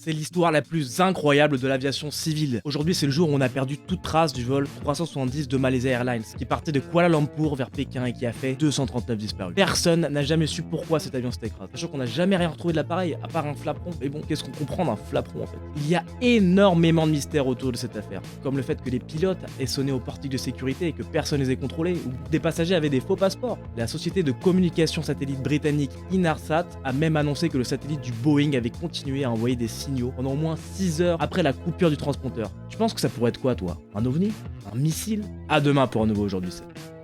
C'est l'histoire la plus incroyable de l'aviation civile. Aujourd'hui, c'est le jour où on a perdu toute trace du vol 370 de Malaysia Airlines, qui partait de Kuala Lumpur vers Pékin et qui a fait 239 disparus. Personne n'a jamais su pourquoi cet avion s'était écrasé. Sachant qu'on n'a jamais rien retrouvé de l'appareil, à part un flaperon. Mais bon, qu'est-ce qu'on comprend d'un flaperon en fait? Il y a énormément de mystères autour de cette affaire, comme le fait que les pilotes aient sonné au portique de sécurité et que personne les ait contrôlés, ou des passagers avaient des faux passeports. La société de communication satellite britannique Inmarsat a même annoncé que le satellite du Boeing avait continué à envoyer des signaux pendant au moins 6 heures après la coupure du transpondeur. Tu penses que ça pourrait être quoi, toi? Un ovni? Un missile? À demain pour un nouveau Aujourd'hui 7.